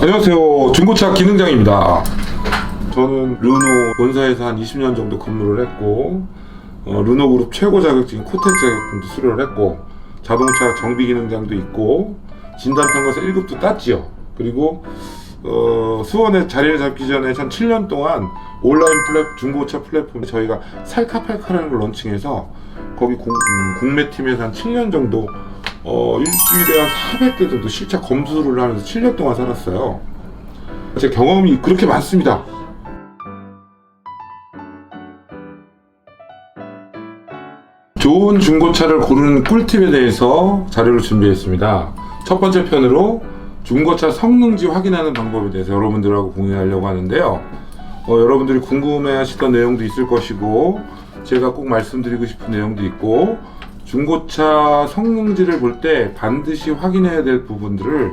안녕하세요. 중고차 기능장입니다. 저는 르노 본사에서 한 20년 정도 근무를 했고 르노그룹 최고 자격증인 코텍 자격증도 수료를 했고 자동차 정비 기능장도 있고 진단평가서 1급도 땄지요. 그리고 수원에 자리를 잡기 전에 한 7년 동안 온라인 중고차 플랫폼에 저희가 살카팔카라는 걸 런칭해서 거기 국내팀에서 한 7년 정도 일주일에 한 400대 정도 실차 검수를 하면서 7년 동안 살았어요. 제 경험이 그렇게 많습니다. 좋은 중고차를 고르는 꿀팁에 대해서 자료를 준비했습니다. 첫 번째 편으로 중고차 성능지 확인하는 방법에 대해서 여러분들하고 공유하려고 하는데요. 여러분들이 궁금해하시던 내용도 있을 것이고 제가 꼭 말씀드리고 싶은 내용도 있고 중고차 성능지를 볼 때 반드시 확인해야 될 부분들을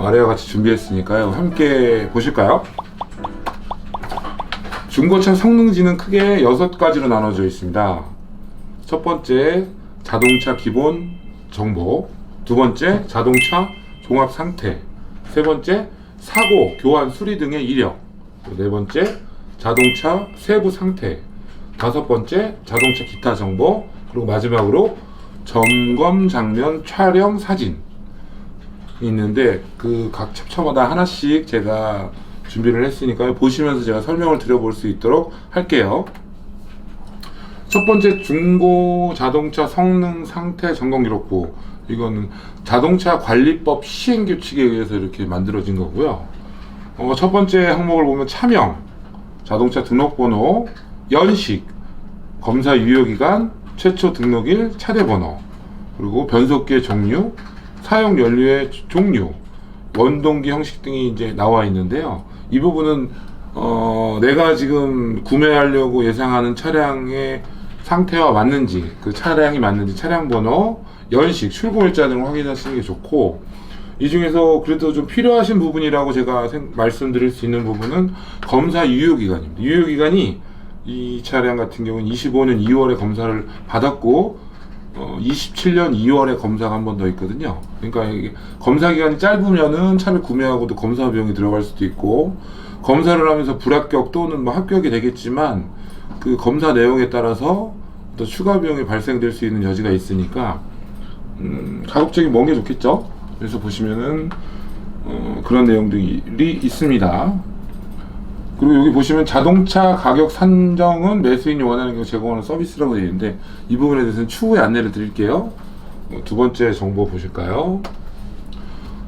아래와 같이 준비했으니까요. 함께 보실까요? 중고차 성능지는 크게 6가지로 나눠져 있습니다. 첫 번째, 자동차 기본 정보. 두 번째, 자동차 종합 상태. 세 번째, 사고, 교환, 수리 등의 이력. 네 번째, 자동차 세부 상태. 다섯 번째, 자동차 기타 정보. 그리고 마지막으로 점검 장면, 촬영, 사진이 있는데 그 각 챕터마다 하나씩 제가 준비를 했으니까요. 보시면서 제가 설명을 드려볼 수 있도록 할게요. 첫 번째, 중고 자동차 성능 상태 점검 기록부. 이거는 자동차 관리법 시행 규칙에 의해서 이렇게 만들어진 거고요. 첫 번째 항목을 보면 차명, 자동차 등록번호, 연식, 검사 유효기간, 최초 등록일, 차대 번호, 그리고 변속기의 종류, 사용 연료의 종류, 원동기 형식 등이 이제 나와 있는데요. 이 부분은 내가 지금 구매하려고 예상하는 차량의 상태와 맞는지, 그 차량이 맞는지 차량 번호, 연식, 출고일자 등을 확인하시는 게 좋고, 이 중에서 그래도 좀 필요하신 부분이라고 제가 말씀드릴 수 있는 부분은 검사 유효기간입니다. 유효기간이 이 차량 같은 경우는 25년 2월에 검사를 받았고 27년 2월에 검사가 한 번 더 있거든요. 그러니까 이게 검사 기간이 짧으면은 차를 구매하고도 검사 비용이 들어갈 수도 있고, 검사를 하면서 불합격 또는 뭐 합격이 되겠지만 그 검사 내용에 따라서 또 추가 비용이 발생될 수 있는 여지가 있으니까 가급적이 먼 게 좋겠죠. 그래서 보시면은 그런 내용들이 있습니다. 그리고 여기 보시면 자동차 가격 산정은 매수인이 원하는 경우 제공하는 서비스라고 되어 있는데 이 부분에 대해서는 추후에 안내를 드릴게요. 두 번째 정보 보실까요?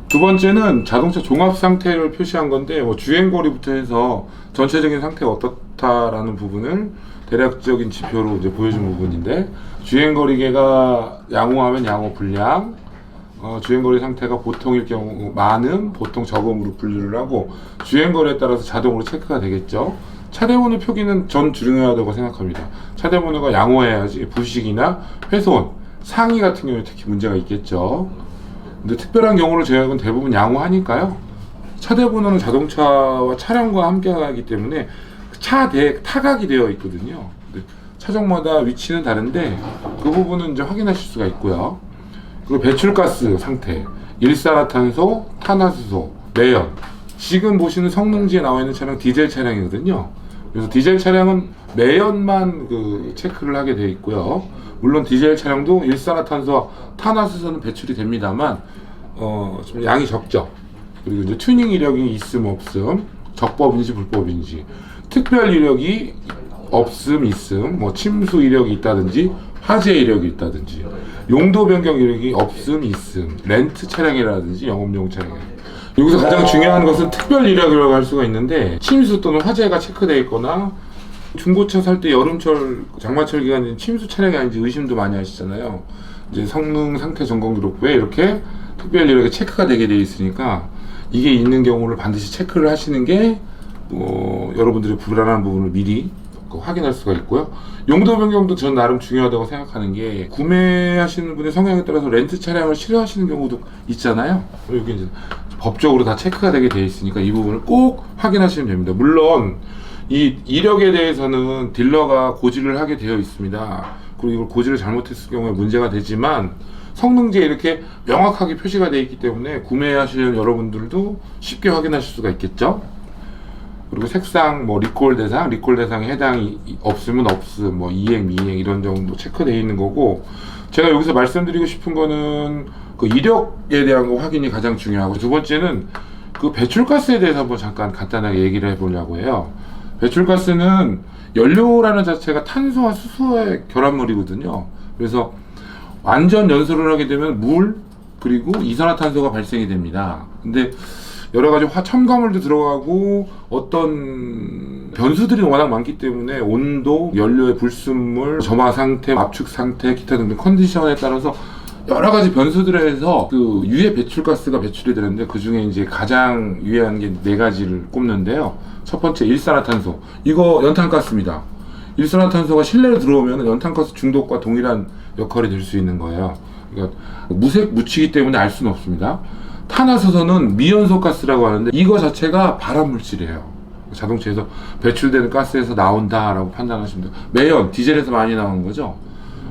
두 번째는 자동차 종합 상태를 표시한 건데 주행거리부터 해서 전체적인 상태가 어떻다라는 부분을 대략적인 지표로 이제 보여준 부분인데, 주행거리계가 양호하면 양호 불량, 주행거리 상태가 보통일 경우 많음, 보통 적음으로 분류를 하고 주행거리에 따라서 자동으로 체크가 되겠죠. 차대번호 표기는 전 중요하다고 생각합니다. 차대번호가 양호해야지 부식이나 훼손, 상위 같은 경우에 특히 문제가 있겠죠. 근데 특별한 경우를 제외하고는 대부분 양호하니까요. 차대번호는 자동차와 차량과 함께 하기 때문에 타각이 되어 있거든요. 차종마다 위치는 다른데 그 부분은 이제 확인하실 수가 있고요. 그리고 배출가스 상태, 일산화탄소, 탄화수소, 매연. 지금 보시는 성능지에 나와 있는 차량 디젤 차량이거든요. 그래서 디젤 차량은 매연만 체크를 하게 되어 있고요. 물론 디젤 차량도 일산화탄소와 탄화수소는 배출이 됩니다만 좀 양이 적죠. 그리고 이제 튜닝 이력이 있음 없음, 적법인지 불법인지, 특별 이력이 없음 있음, 침수 이력이 있다든지 화재 이력이 있다든지, 용도 변경 이력이 없음 있음, 렌트 차량이라든지 영업용 차량. 여기서 가장 중요한 것은 특별 이력이라고 할 수가 있는데, 침수 또는 화재가 체크되어 있거나 중고차 살 때 여름철 장마철 기간에 침수 차량이 아닌지 의심도 많이 하시잖아요. 이제 성능 상태 점검 기록부에 이렇게 특별 이력이 체크가 되게 되어 있으니까 이게 있는 경우를 반드시 체크를 하시는 게 여러분들의 불안한 부분을 미리 확인할 수가 있고요. 용도 변경도 전 나름 중요하다고 생각하는 게, 구매하시는 분의 성향에 따라서 렌트 차량을 싫어하시는 경우도 있잖아요. 여기 이제 법적으로 다 체크가 되게 돼 있으니까 이 부분을 꼭 확인하시면 됩니다. 물론 이 이력에 대해서는 딜러가 고지를 하게 되어 있습니다. 그리고 이걸 고지를 잘못했을 경우에 문제가 되지만 성능지에 이렇게 명확하게 표시가 되어 있기 때문에 구매하시는 여러분들도 쉽게 확인하실 수가 있겠죠. 그리고 색상, 뭐 리콜 대상에 해당이 없으면 없음, 뭐 이행, 미행 이런 정도 체크되어 있는 거고, 제가 여기서 말씀드리고 싶은 거는 그 이력에 대한 거 확인이 가장 중요하고, 두 번째는 그 배출가스에 대해서 한번 잠깐 간단하게 얘기를 해보려고 해요. 배출가스는 연료라는 자체가 탄소와 수소의 결합물이거든요. 그래서 완전 연소를 하게 되면 물 그리고 이산화탄소가 발생이 됩니다. 근데 여러 가지 첨가물도 들어가고 어떤 변수들이 워낙 많기 때문에 온도, 연료의 불순물, 점화 상태, 압축 상태, 기타 등등 컨디션에 따라서 여러 가지 변수들에 의해서 그 유해 배출가스가 배출이 되는데, 그 중에 이제 가장 유해한 게 네 가지를 꼽는데요. 첫 번째 일산화탄소. 이거 연탄가스입니다. 일산화탄소가 실내로 들어오면 연탄가스 중독과 동일한 역할이 될 수 있는 거예요. 그러니까 무색 무취이기 때문에 알 수는 없습니다. 탄화수소는 미연소가스라고 하는데, 이거 자체가 발암물질이에요. 자동차에서 배출되는 가스에서 나온다라고 판단하시면 돼요. 매연, 디젤에서 많이 나오는 거죠.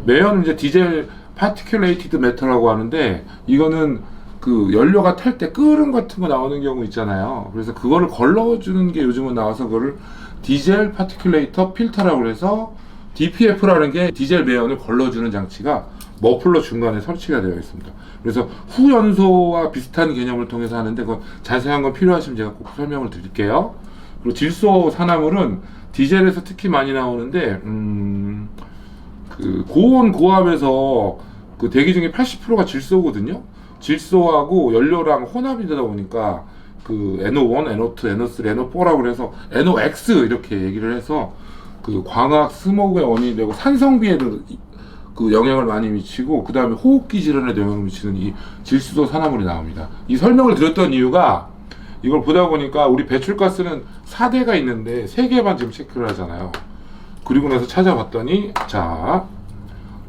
매연은 이제 디젤 파티큘레이티드 매터라고 하는데, 이거는 그 연료가 탈 때 끓음 같은 거 나오는 경우 있잖아요. 그래서 그거를 걸러주는 게 요즘은 나와서 그거를 디젤 파티큘레이터 필터라고 해서 DPF라는 게 디젤 매연을 걸러주는 장치가 머플러 중간에 설치가 되어 있습니다. 그래서 후연소와 비슷한 개념을 통해서 하는데, 그 자세한 건 필요하시면 제가 꼭 설명을 드릴게요. 그리고 질소 산화물은 디젤에서 특히 많이 나오는데, 그 고온 고압에서 그 대기 중에 80%가 질소거든요. 질소하고 연료랑 혼합이 되다 보니까 그 NO1, NO2, NO3, NO4라고 해서 NOx 이렇게 얘기를 해서 그 광학 스모그의 원인이 되고, 산성비에도 그 영향을 많이 미치고, 그 다음에 호흡기 질환에도 영향을 미치는 이 질소 산화물이 나옵니다. 이 설명을 드렸던 이유가, 이걸 보다 보니까 우리 배출가스는 4대가 있는데 3개만 지금 체크를 하잖아요. 그리고 나서 찾아봤더니, 자,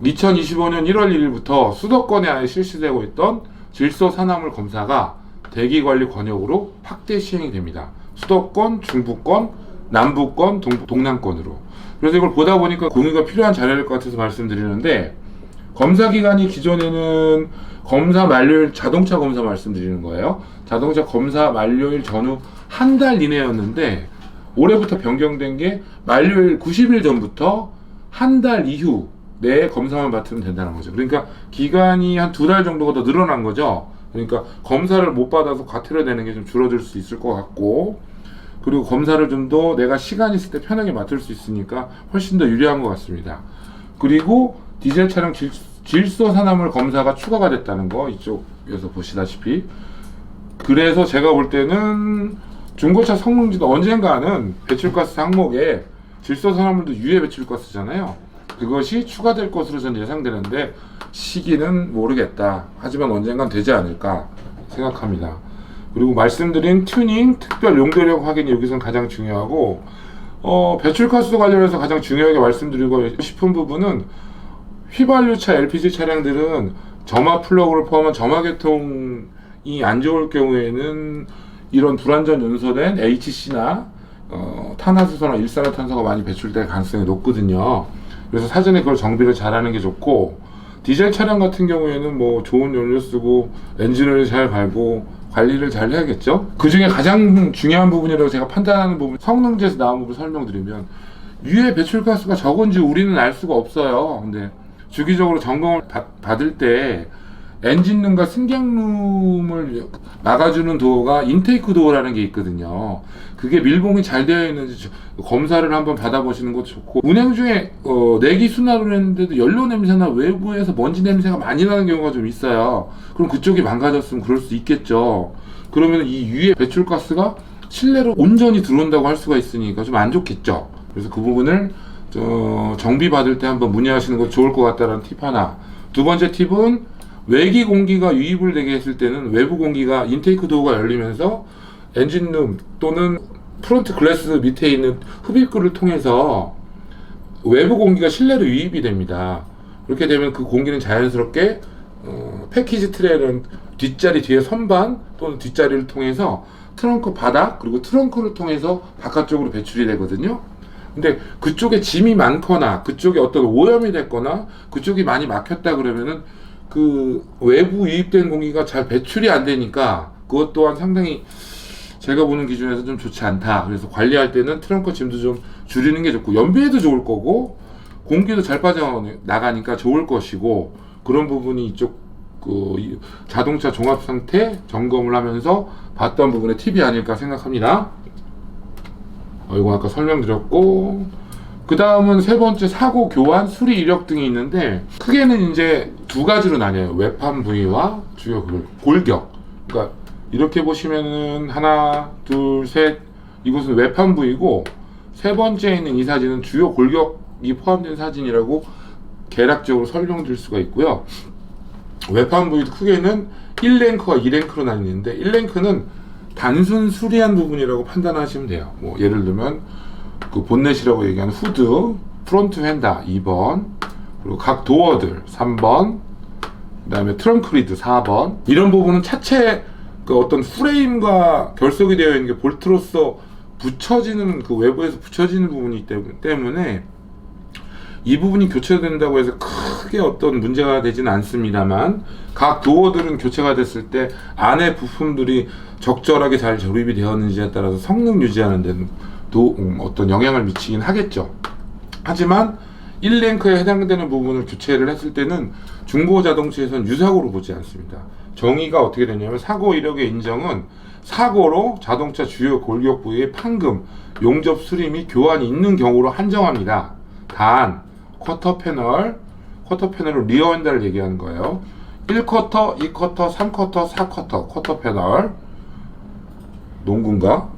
2025년 1월 1일부터 수도권에 아예 실시되고 있던 질소 산화물 검사가 대기관리 권역으로 확대 시행이 됩니다. 수도권, 중부권, 남부권, 동남권으로. 그래서 이걸 보다 보니까 공유가 필요한 자료일 것 같아서 말씀드리는데, 검사 기간이 기존에는 검사 만료일, 자동차 검사 말씀드리는 거예요. 자동차 검사 만료일 전후 한 달 이내였는데, 올해부터 변경된 게 만료일 90일 전부터 한 달 이후 내에 검사만 받으면 된다는 거죠. 그러니까 기간이 한 2달 정도가 더 늘어난 거죠. 그러니까 검사를 못 받아서 과태료 내는 게 좀 줄어들 수 있을 것 같고, 그리고 검사를 좀 더 내가 시간 있을 때 편하게 맡을 수 있으니까 훨씬 더 유리한 것 같습니다. 그리고 디젤 차량 질소 산화물 검사가 추가가 됐다는 거, 이쪽에서 보시다시피. 그래서 제가 볼 때는 중고차 성능지도 언젠가는 배출가스 항목에 질소 산화물도 유해 배출가스잖아요. 그것이 추가될 것으로 저는 예상되는데, 시기는 모르겠다. 하지만 언젠간 되지 않을까 생각합니다. 그리고 말씀드린 튜닝, 특별 용도력 확인이 여기서는 가장 중요하고, 배출가스 관련해서 가장 중요하게 말씀드리고 싶은 부분은, 휘발유차 LPG 차량들은 점화 플러그를 포함한 점화 계통이 안 좋을 경우에는 이런 불완전 연소된 HC나 탄화수소나 일산화탄소가 많이 배출될 가능성이 높거든요. 그래서 사전에 그걸 정비를 잘하는 게 좋고, 디젤 차량 같은 경우에는 뭐 좋은 연료 쓰고 엔진을 잘 갈고 관리를 잘 해야겠죠. 그 중에 가장 중요한 부분이라고 제가 판단하는 부분, 성능지에서 나온 부분 설명드리면, 유해 배출가스가 적은지 우리는 알 수가 없어요. 근데 주기적으로 점검을 받을 때 엔진룸과 승객룸을 막아주는 도어가 인테이크 도어라는 게 있거든요. 그게 밀봉이 잘 되어 있는지 검사를 한번 받아보시는 것도 좋고, 운행 중에 내기 순환을 했는데도 연료 냄새나 외부에서 먼지 냄새가 많이 나는 경우가 좀 있어요. 그럼 그쪽이 망가졌으면 그럴 수 있겠죠. 그러면 이 유해 배출가스가 실내로 온전히 들어온다고 할 수가 있으니까 좀 안 좋겠죠. 그래서 그 부분을 정비 받을 때 한번 문의하시는 것도 좋을 것 같다는 팁 하나. 두 번째 팁은, 외기 공기가 유입을 되게 했을 때는 외부 공기가 인테이크 도어가 열리면서 엔진룸 또는 프론트 글래스 밑에 있는 흡입구를 통해서 외부 공기가 실내로 유입이 됩니다. 그렇게 되면 그 공기는 자연스럽게 패키지 트레이는 뒷자리 뒤에 선반 또는 뒷자리를 통해서 트렁크 바닥, 그리고 트렁크를 통해서 바깥쪽으로 배출이 되거든요. 근데 그쪽에 짐이 많거나 그쪽에 어떤 오염이 됐거나 그쪽이 많이 막혔다 그러면은 그 외부 유입된 공기가 잘 배출이 안 되니까 그것 또한 상당히 제가 보는 기준에서 좀 좋지 않다. 그래서 관리할 때는 트렁크 짐도 좀 줄이는 게 좋고, 연비에도 좋을 거고 공기도 잘 빠져나가니까 좋을 것이고, 그런 부분이 이쪽 그 자동차 종합 상태 점검을 하면서 봤던 부분의 팁이 아닐까 생각합니다. 이거 아까 설명드렸고, 그 다음은 세 번째 사고 교환 수리 이력 등이 있는데, 크게는 이제 두 가지로 나뉘어요. 외판 부위와 주요 골격. 그러니까 이렇게 보시면은 하나, 둘, 셋, 이곳은 외판 부위고, 세 번째에 있는 이 사진은 주요 골격이 포함된 사진이라고 개략적으로 설명드릴 수가 있고요. 외판 부위 크게는 1랭크와 2랭크로 나뉘는데, 1랭크는 단순 수리한 부분이라고 판단하시면 돼요. 뭐 예를 들면 그 본넷이라고 얘기하는 후드, 프론트 휀다 2번, 그리고 각 도어들 3번, 그 다음에 트렁크 리드 4번. 이런 부분은 차체 그 어떤 프레임과 결속이 되어 있는 게 볼트로서 붙여지는, 그 외부에서 붙여지는 부분이기 때문에 이 부분이 교체된다고 해서 크게 어떤 문제가 되지는 않습니다만, 각 도어들은 교체가 됐을 때 안에 부품들이 적절하게 잘 조립이 되었는지에 따라서 성능 유지하는 데는 어떤 영향을 미치긴 하겠죠. 하지만 1랭크에 해당되는 부분을 교체를 했을 때는 중고 자동차에서는 유사고로 보지 않습니다. 정의가 어떻게 되냐면, 사고 이력의 인정은 사고로 자동차 주요 골격 부위의 판금, 용접 수리 및 교환이 있는 경우로 한정합니다. 단 쿼터 패널을 리어 핸들을 얘기하는 거예요. 1쿼터, 2쿼터, 3쿼터, 4쿼터, 쿼터 패널, 농구인가?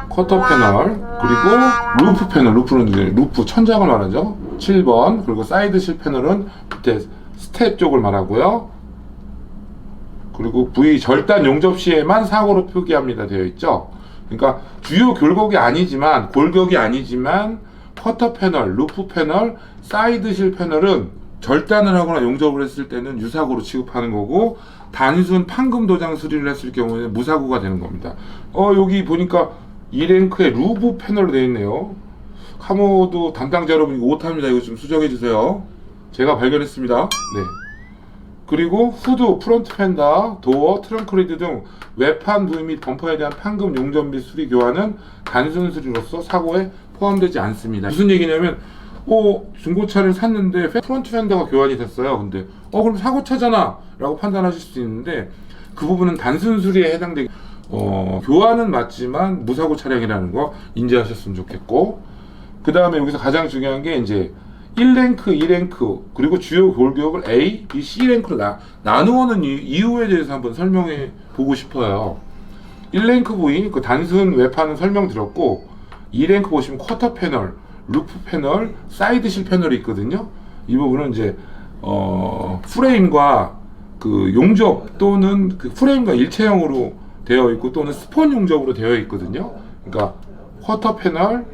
쿼터 패널, 그리고 루프 패널, 루프는 이제 루프 천장을 말하죠. 7번, 그리고 사이드 실 패널은 밑에 스텝 쪽을 말하고요. 그리고 V 절단 용접 시에만 사고로 표기합니다 되어 있죠. 그러니까 주요 골격이 아니지만 쿼터 패널, 루프 패널, 사이드 실 패널은 절단을 하거나 용접을 했을 때는 유사고로 취급하는 거고, 단순 판금 도장 수리를 했을 경우에는 무사고가 되는 겁니다. 여기 보니까 2랭크에 루프 패널로 되어 있네요. 카모도 담당자 여러분 이거 오타입니다. 이거 좀 수정해 주세요. 제가 발견했습니다. 네. 그리고 후드, 프론트 펜다, 도어, 트렁크 리드 등 외판 부위 및 범퍼에 대한 판금 용접 및 수리 교환은 단순 수리로서 사고에 포함되지 않습니다. 무슨 얘기냐면, 중고차를 샀는데 프론트 펜더가 교환이 됐어요. 근데 그럼 사고차잖아 라고 판단하실 수 있는데, 그 부분은 단순 수리에 해당되기, 교환은 맞지만 무사고 차량이라는 거 인지하셨으면 좋겠고, 그 다음에 여기서 가장 중요한 게 이제 1랭크, 2랭크, 그리고 주요 골격을 A, B, C랭크로 나누어는 이유에 대해서 한번 설명해 보고 싶어요. 1랭크 부위, 그 단순 외판은 설명드렸고, 2랭크 보시면 쿼터 패널, 루프 패널, 사이드 실 패널이 있거든요. 이 부분은 이제 프레임과 그 용접 또는 그 프레임과 일체형으로 되어 있고, 또는 스폰 용접으로 되어 있거든요. 그러니까 쿼터 패널,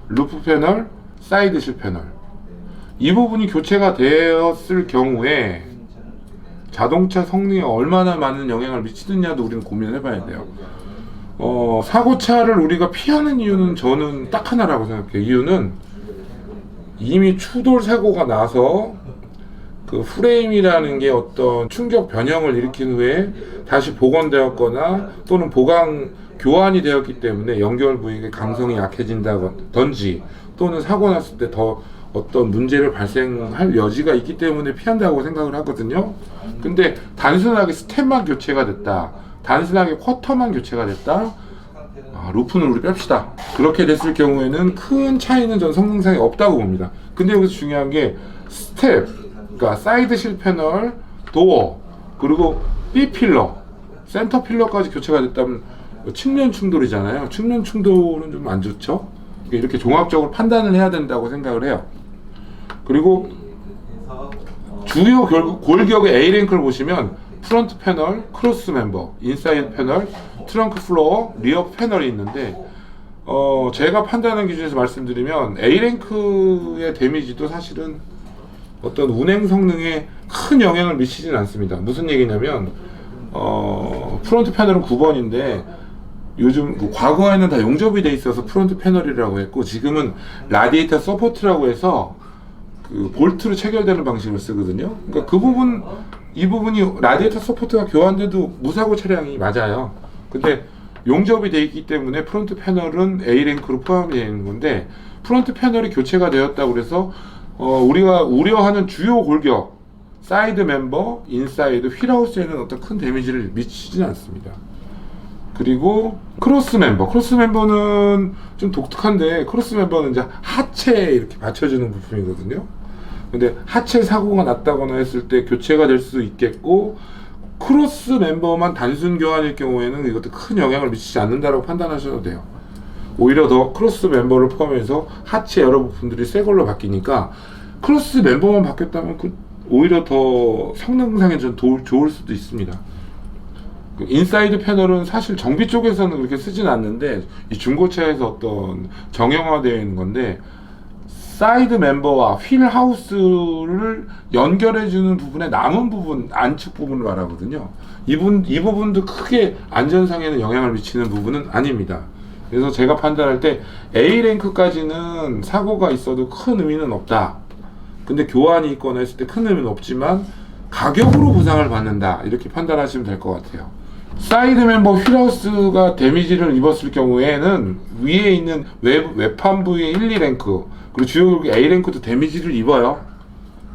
루프 패널, 사이드 실 패널, 이 부분이 교체가 되었을 경우에 자동차 성능에 얼마나 많은 영향을 미치느냐도 우리는 고민을 해봐야 돼요. 사고차를 우리가 피하는 이유는 저는 딱 하나라고 생각해요. 이유는 이미 추돌 사고가 나서 그 프레임이라는 게 어떤 충격 변형을 일으킨 후에 다시 복원되었거나 또는 교환이 되었기 때문에 연결 부위의 강성이 약해진다든지, 또는 사고 났을 때 더 어떤 문제를 발생할 여지가 있기 때문에 피한다고 생각을 하거든요. 근데 단순하게 스텝만 교체가 됐다, 단순하게 쿼터만 교체가 됐다, 루프는 우리 뺍시다, 그렇게 됐을 경우에는 큰 차이는 전 성능상에 없다고 봅니다. 근데 여기서 중요한 게 스텝, 그러니까 사이드 실 패널, 도어, 그리고 B 필러, 센터 필러까지 교체가 됐다면 측면 충돌이잖아요. 측면 충돌은 좀 안 좋죠. 이렇게 종합적으로 판단을 해야 된다고 생각을 해요. 그리고 주요 골격의 A랭크를 보시면 프론트 패널, 크로스 멤버, 인사이드 패널, 트렁크 플로어, 리어 패널이 있는데, 제가 판단하는 기준에서 말씀드리면 A랭크의 데미지도 사실은 어떤 운행 성능에 큰 영향을 미치진 않습니다. 무슨 얘기냐면, 프론트 패널은 9번인데 요즘 과거에는 다 용접이 돼 있어서 프론트 패널이라고 했고, 지금은 라디에이터 서포트라고 해서 그 볼트로 체결되는 방식을 쓰거든요. 그러니까 그 부분, 이 부분이 라디에이터 서포트가 교환돼도 무사고 차량이 맞아요. 근데 용접이 돼 있기 때문에 프론트 패널은 A랭크로 포함되어 있는 건데, 프론트 패널이 교체가 되었다고 그래서 우리가 우려하는 주요 골격, 사이드 멤버, 인사이드, 휠하우스에는 어떤 큰 데미지를 미치지는 않습니다. 그리고 크로스 멤버는 좀 독특한데, 크로스 멤버는 이제 하체에 이렇게 받쳐주는 부품이거든요. 근데 하체 사고가 났다거나 했을 때 교체가 될 수 있겠고, 크로스 멤버만 단순 교환일 경우에는 이것도 큰 영향을 미치지 않는다라고 판단하셔도 돼요. 오히려 더 크로스 멤버를 포함해서 하체 여러 부분들이 새 걸로 바뀌니까, 크로스 멤버만 바뀌었다면 오히려 더 성능상에 좀 좋을 수도 있습니다. 인사이드 패널은 사실 정비 쪽에서는 그렇게 쓰진 않는데, 이 중고차에서 어떤 정형화되어 있는 건데, 사이드 멤버와 휠 하우스를 연결해주는 부분의 남은 부분, 안측 부분을 말하거든요. 이 부분도 크게 안전상에는 영향을 미치는 부분은 아닙니다. 그래서 제가 판단할 때 A랭크까지는 사고가 있어도 큰 의미는 없다. 근데 교환이 있거나 했을 때 큰 의미는 없지만 가격으로 보상을 받는다, 이렇게 판단하시면 될 것 같아요. 사이드 멤버 휠하우스가 데미지를 입었을 경우에는 위에 있는 외판부의 1, 2랭크 그리고 주요 A랭크도 데미지를 입어요.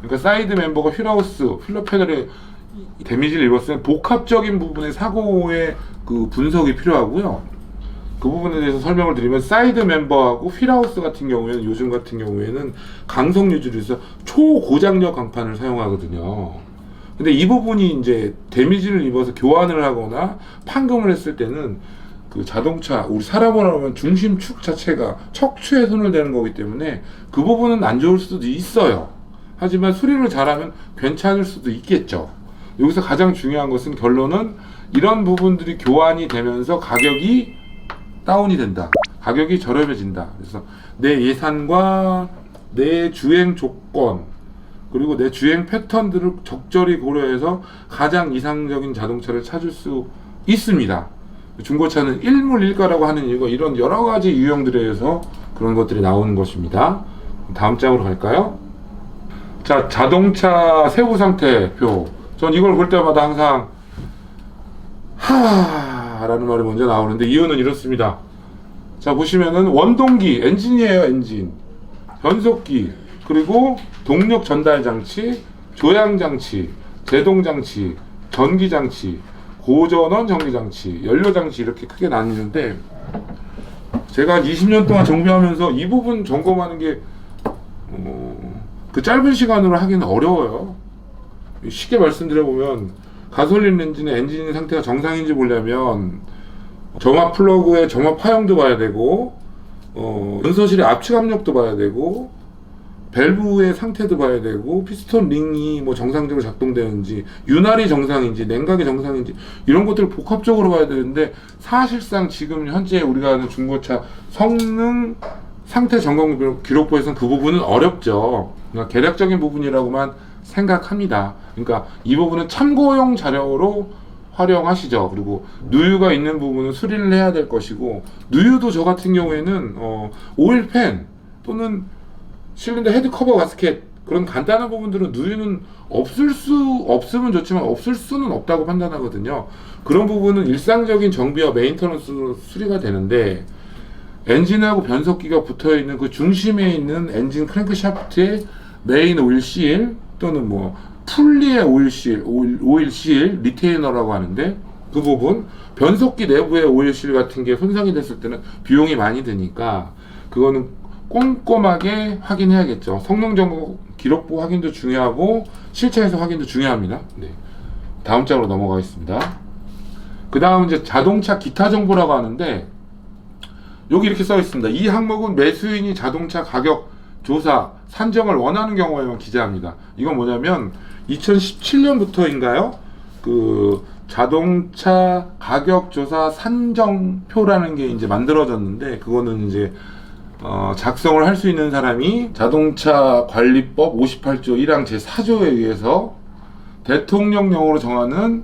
그러니까 사이드 멤버가 휠하우스, 휠러 패널에 데미지를 입었으면 복합적인 부분의 사고의 그 분석이 필요하고요. 그 부분에 대해서 설명을 드리면, 사이드 멤버하고 휠하우스 같은 경우에는, 요즘 같은 경우에는 강성 유지를 해서 초고장력 강판을 사용하거든요. 근데 이 부분이 이제 데미지를 입어서 교환을 하거나 판금을 했을 때는 그 자동차, 우리 사람으로 하면 중심축 자체가 척추에 손을 대는 거기 때문에 그 부분은 안 좋을 수도 있어요. 하지만 수리를 잘하면 괜찮을 수도 있겠죠. 여기서 가장 중요한 것은, 결론은 이런 부분들이 교환이 되면서 가격이 다운이 된다, 가격이 저렴해진다. 그래서 내 예산과 내 주행 조건, 그리고 내 주행 패턴들을 적절히 고려해서 가장 이상적인 자동차를 찾을 수 있습니다. 중고차는 일물일가라고 하는 이유가 이런 여러 가지 유형들에 의해서 그런 것들이 나오는 것입니다. 다음 장으로 갈까요? 자, 자동차 세부 상태표. 전 이걸 볼 때마다 항상 라는 말이 먼저 나오는데, 이유는 이렇습니다. 자, 보시면은 원동기, 엔진이에요, 엔진. 변속기, 그리고 동력 전달 장치, 조향 장치, 제동 장치, 전기 장치, 고전원 전기 장치, 연료 장치, 이렇게 크게 나뉘는데, 제가 20년 동안 정비하면서 이 부분 점검하는 게 그 짧은 시간으로 하기는 어려워요. 쉽게 말씀드려보면, 가솔린 엔진의 엔진 상태가 정상인지 보려면 점압 플러그의 점압 하형도 봐야 되고, 연소실의 압축 압력도 봐야 되고, 밸브의 상태도 봐야 되고, 피스톤 링이 뭐 정상적으로 작동되는지, 윤활이 정상인지, 냉각이 정상인지, 이런 것들을 복합적으로 봐야 되는데, 사실상 지금 현재 우리가 하는 중고차 성능 상태 점검 기록부에서는 그 부분은 어렵죠. 그러니까 계략적인 부분이라고만 생각합니다. 그러니까 이 부분은 참고용 자료로 활용하시죠. 그리고 누유가 있는 부분은 수리를 해야 될 것이고, 누유도 저 같은 경우에는 오일팬 또는 실린더 헤드 커버 가스켓, 그런 간단한 부분들은 누유는 없으면 좋지만 없을 수는 없다고 판단하거든요. 그런 부분은 일상적인 정비와 메인터넌스로 수리가 되는데, 엔진하고 변속기가 붙어있는 그 중심에 있는 엔진 크랭크샤프트의 메인 오일실, 또는 뭐 풀리의 오일실 리테이너라고 하는데, 그 부분, 변속기 내부의 오일실 같은 게 손상이 됐을 때는 비용이 많이 드니까 그거는 꼼꼼하게 확인해야겠죠. 성능 점검 기록부 확인도 중요하고 실차에서 확인도 중요합니다. 네. 다음 장으로 넘어가겠습니다. 그 다음 이제 자동차 기타 정보라고 하는데, 여기 이렇게 써 있습니다. 이 항목은 매수인이 자동차 가격 조사 산정을 원하는 경우에만 기재합니다. 이건 뭐냐면 2017년부터인가요? 그 자동차 가격 조사 산정표라는 게 이제 만들어졌는데, 그거는 이제 작성을 할 수 있는 사람이 자동차 관리법 58조 1항 제4조에 의해서 대통령령으로 정하는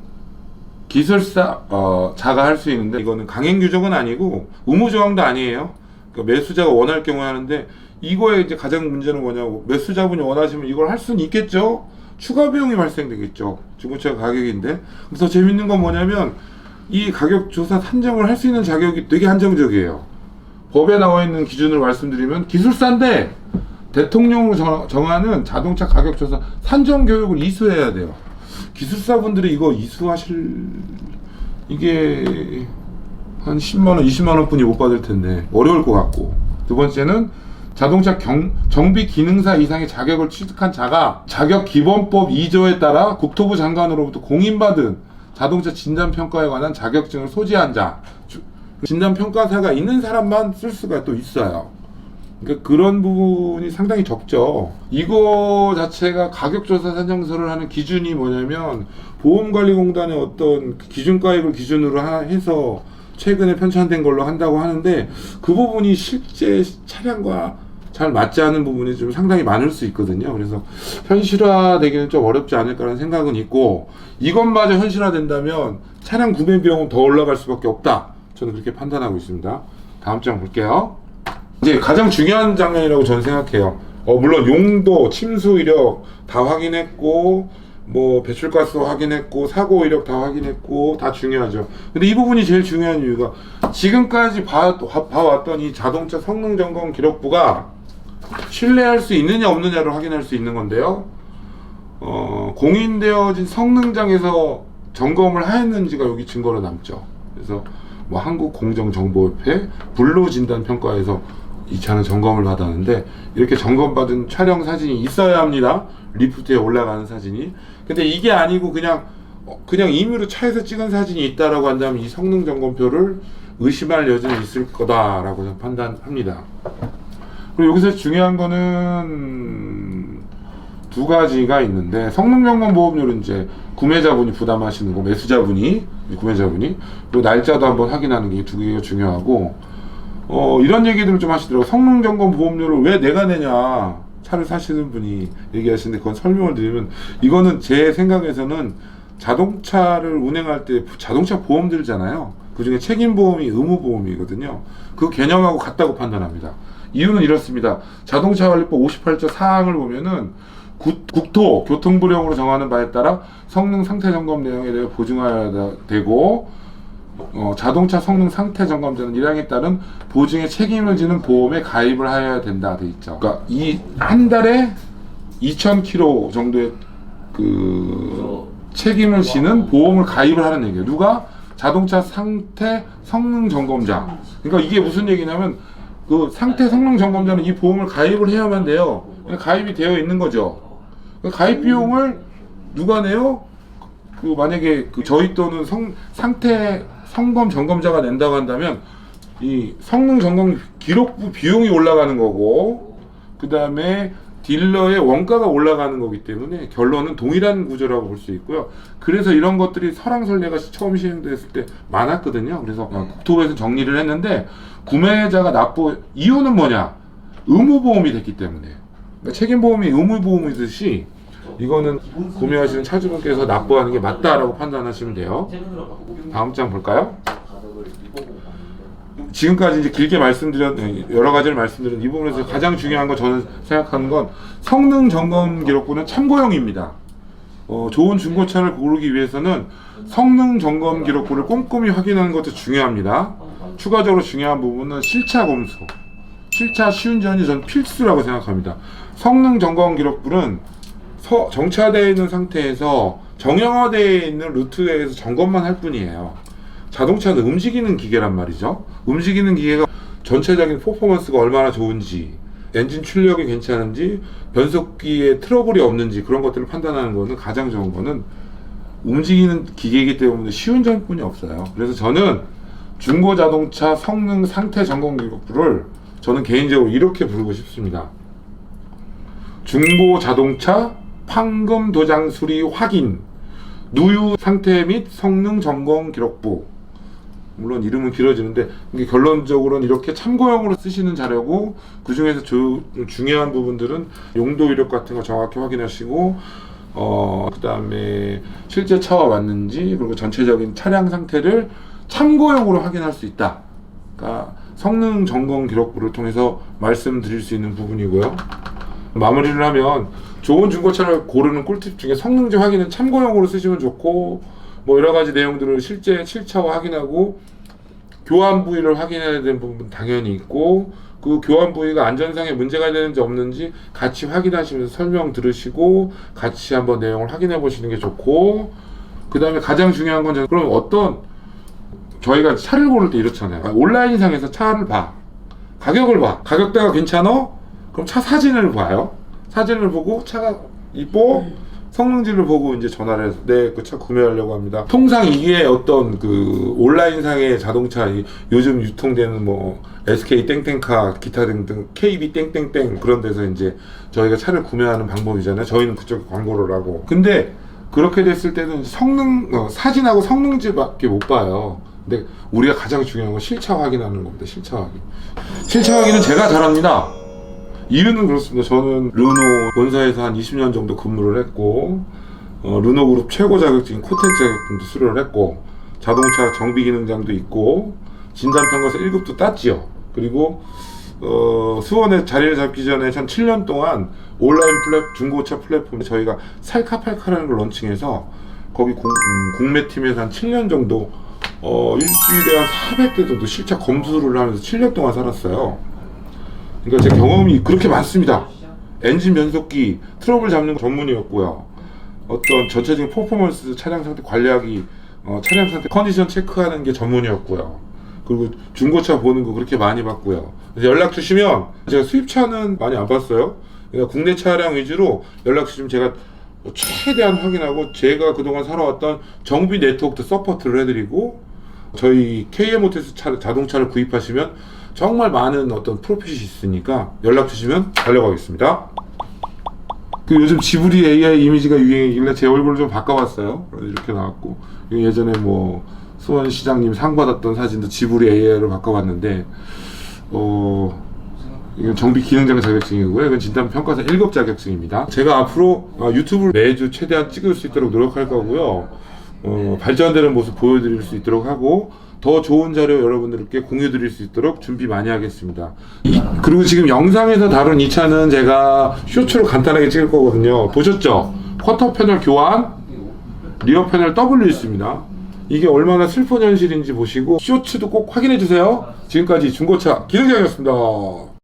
기술사가 할 수 있는데, 이거는 강행 규정은 아니고 의무 조항도 아니에요. 그러니까 매수자가 원할 경우에 하는데, 이거에 이제 가장 문제는 뭐냐고, 매수자분이 원하시면 이걸 할 수는 있겠죠. 추가 비용이 발생되겠죠. 중고차 가격인데. 그래서 재밌는 건 뭐냐면 이 가격 조사 산정을 할 수 있는 자격이 되게 한정적이에요. 법에 나와 있는 기준을 말씀드리면 기술사인데 대통령으로 정하는 자동차 가격 조사 산정 교육을 이수해야 돼요. 기술사분들이 이거 이수하실, 이게 한 10만원, 20만원 뿐이 못 받을 텐데 어려울 것 같고. 두 번째는 자동차 정비 기능사 이상의 자격을 취득한 자가 자격기본법 2조에 따라 국토부 장관으로부터 공인받은 자동차 진단평가에 관한 자격증을 소지한 자, 진단평가사가 있는 사람만 쓸 수가 또 있어요. 그러니까 그런 부분이 상당히 적죠. 이거 자체가 가격조사 산정서를 하는 기준이 뭐냐면 보험관리공단의 어떤 기준가액을 기준으로 해서 최근에 편찬된 걸로 한다고 하는데, 그 부분이 실제 차량과 잘 맞지 않은 부분이 좀 상당히 많을 수 있거든요. 그래서 현실화되기는 좀 어렵지 않을까라는 생각은 있고, 이것마저 현실화된다면 차량 구매 비용은 더 올라갈 수밖에 없다, 저는 그렇게 판단하고 있습니다. 다음 장 볼게요. 이제 가장 중요한 장면이라고 저는 생각해요. 물론 용도, 침수 이력 다 확인했고, 뭐 배출가스 확인했고, 사고 이력 다 확인했고, 다 중요하죠. 근데 이 부분이 제일 중요한 이유가, 지금까지 봐왔던 이 자동차 성능 점검 기록부가 신뢰할 수 있느냐 없느냐를 확인할 수 있는 건데요. 공인되어진 성능장에서 점검을 하였는지가 여기 증거로 남죠. 그래서 뭐 한국공정정보협회 불로진단평가에서 이 차는 점검을 받았는데, 이렇게 점검받은 촬영 사진이 있어야 합니다. 리프트에 올라가는 사진이. 근데 이게 아니고 그냥 임의로 차에서 찍은 사진이 있다라고 한다면 이 성능 점검표를 의심할 여지는 있을 거다라고 저는 판단합니다. 그리고 여기서 중요한 거는 두 가지가 있는데, 성능 점검 보험료는 이제 구매자분이 부담하시는 거, 구매자분이, 그리고 날짜도 한번 확인하는 게 두 개가 중요하고, 이런 얘기들을 좀 하시더라고요. 성능 점검 보험료를 왜 내가 내냐, 차를 사시는 분이 얘기하시는데, 그건 설명을 드리면, 이거는 제 생각에서는 자동차를 운행할 때 자동차 보험 들잖아요. 그 중에 책임보험이 의무보험이거든요. 그 개념하고 같다고 판단합니다. 이유는 이렇습니다. 자동차관리법 58조 사항을 보면은 국토교통부령으로 정하는 바에 따라 성능 상태 점검 내용에 대해 보증하여야 되고, 자동차 성능 상태 점검자는 1항에 따른 보증에 책임을 지는 보험에 가입을 하여야 된다 돼 있죠. 그러니까 이 한 달에 2,000km 정도의 그 책임을 지는 보험을 가입을 하는 얘기예요. 누가? 자동차 상태 성능 점검자. 그러니까 이게 무슨 얘기냐면, 그 상태 성능 점검자는 이 보험을 가입을 해야만 돼요. 가입이 되어 있는 거죠. 가입 비용을 누가 내요? 만약에 저희 또는 상태 성검 점검자가 낸다고 한다면 이 성능 점검 기록부 비용이 올라가는 거고, 그 다음에 딜러의 원가가 올라가는 거기 때문에 결론은 동일한 구조라고 볼 수 있고요. 그래서 이런 것들이 설왕설래가 처음 시행됐을 때 많았거든요. 그래서 국토부에서 정리를 했는데, 구매자가 이유는 뭐냐? 의무보험이 됐기 때문에. 그러니까 책임보험이 의무보험이듯이 이거는 구매하시는 차주분께서 납부하는 게 맞다라고 판단하시면 돼요. 다음 장 볼까요? 지금까지 이제 길게 여러 가지를 말씀드린 이 부분에서 가장 중요한 거, 저는 생각하는 건 성능 점검 기록부는 참고용입니다. 좋은 중고차를 고르기 위해서는 성능 점검 기록부를 꼼꼼히 확인하는 것도 중요합니다. 추가적으로 중요한 부분은 실차 검수, 실차 시운전이 전 필수라고 생각합니다. 성능 점검 기록부는 정차되어 있는 상태에서 정형화되어 있는 루트에서 점검만 할 뿐이에요. 자동차는 움직이는 기계란 말이죠. 움직이는 기계가 전체적인 퍼포먼스가 얼마나 좋은지, 엔진 출력이 괜찮은지, 변속기에 트러블이 없는지, 그런 것들을 판단하는 거는 가장 좋은 거는 움직이는 기계이기 때문에 시운전뿐이 없어요. 그래서 저는 중고 자동차 성능 상태 점검 기록부를 저는 개인적으로 이렇게 부르고 싶습니다. 중고 자동차 판금 도장 수리 확인 누유 상태 및 성능 점검 기록부. 물론 이름은 길어지는데, 이게 결론적으로는 이렇게 참고용으로 쓰시는 자료고, 그 중에서 중요한 부분들은 용도 이력 같은 거 정확히 확인하시고, 그 다음에 실제 차와 맞는지, 그리고 전체적인 차량 상태를 참고용으로 확인할 수 있다. 그러니까 성능 점검 기록부를 통해서 말씀드릴 수 있는 부분이고요. 마무리를 하면 좋은 중고차를 고르는 꿀팁 중에 성능지 확인은 참고용으로 쓰시면 좋고, 뭐 여러 가지 내용들을 실제 7차와 확인하고 교환 부위를 확인해야 되는 부분 당연히 있고, 그 교환 부위가 안전상에 문제가 되는지 없는지 같이 확인하시면서 설명 들으시고 같이 한번 내용을 확인해 보시는 게 좋고, 그 다음에 가장 중요한 건 그럼 저희가 차를 고를 때 이렇잖아요. 온라인상에서 차를 봐, 가격을 봐, 가격대가 괜찮아? 그럼 차 사진을 봐요. 사진을 보고 차가 이뻐? 성능지를 보고 이제 전화를 해서 네, 그 차 구매하려고 합니다. 통상 이게 어떤 그 온라인상의 자동차, 요즘 유통되는 뭐 SK 땡땡카 기타 등등 KB 땡땡땡 그런 데서 이제 저희가 차를 구매하는 방법이잖아요. 저희는 그쪽 광고를 하고. 근데 그렇게 됐을 때는 사진하고 성능지밖에 못 봐요. 근데 우리가 가장 중요한 건 실차 확인하는 겁니다. 실차 확인. 실차 확인은 제가 잘합니다. 이유는 그렇습니다. 저는 르노 본사에서 한 20년 정도 근무를 했고, 르노그룹 최고 자격증인 코텍 자격증도 수료를 했고, 자동차 정비 기능장도 있고, 진단평가서 1급도 땄지요. 그리고 수원에 자리를 잡기 전에 한 7년 동안 온라인 중고차 플랫폼에 저희가 살카팔카라는 걸 런칭해서 거기 국내팀에서 한 7년 정도 일주일에 한 400대 정도 실차 검수를 하면서 7년 동안 살았어요. 그러니까 제 경험이 그렇게 많습니다. 엔진 변속기 트러블 잡는 거 전문이었고요. 어떤 전체적인 퍼포먼스 차량 상태 관리하기, 차량 상태 컨디션 체크하는 게 전문이었고요. 그리고 중고차 보는 거 그렇게 많이 봤고요. 연락 주시면 제가 수입차는 많이 안 봤어요. 그러니까 국내 차량 위주로 연락 주시면 제가 최대한 확인하고 제가 그동안 살아왔던 정비 네트워크도 서포트를 해드리고, 저희 KM모터스 자동차를 구입하시면 정말 많은 어떤 프로핏이 있으니까 연락 주시면 달려가겠습니다. 그 요즘 지브리 AI 이미지가 유행이길래 제 얼굴을 좀 바꿔봤어요. 이렇게 나왔고, 예전에 뭐 수원 시장님 상 받았던 사진도 지브리 AI로 바꿔봤는데, 이건 정비 기능장 자격증이고요. 이건 진단 평가사 1급 자격증입니다. 제가 앞으로 유튜브를 매주 최대한 찍을 수 있도록 노력할 거고요. 발전되는 모습 보여드릴 수 있도록 하고, 더 좋은 자료 여러분들께 공유 드릴 수 있도록 준비 많이 하겠습니다. 그리고 지금 영상에서 다룬 이 차는 제가 쇼츠로 간단하게 찍을 거거든요. 보셨죠? 쿼터 패널 교환, 리어 패널 W 있습니다. 이게 얼마나 슬픈 현실인지 보시고 쇼츠도 꼭 확인해 주세요. 지금까지 중고차 기능장이었습니다.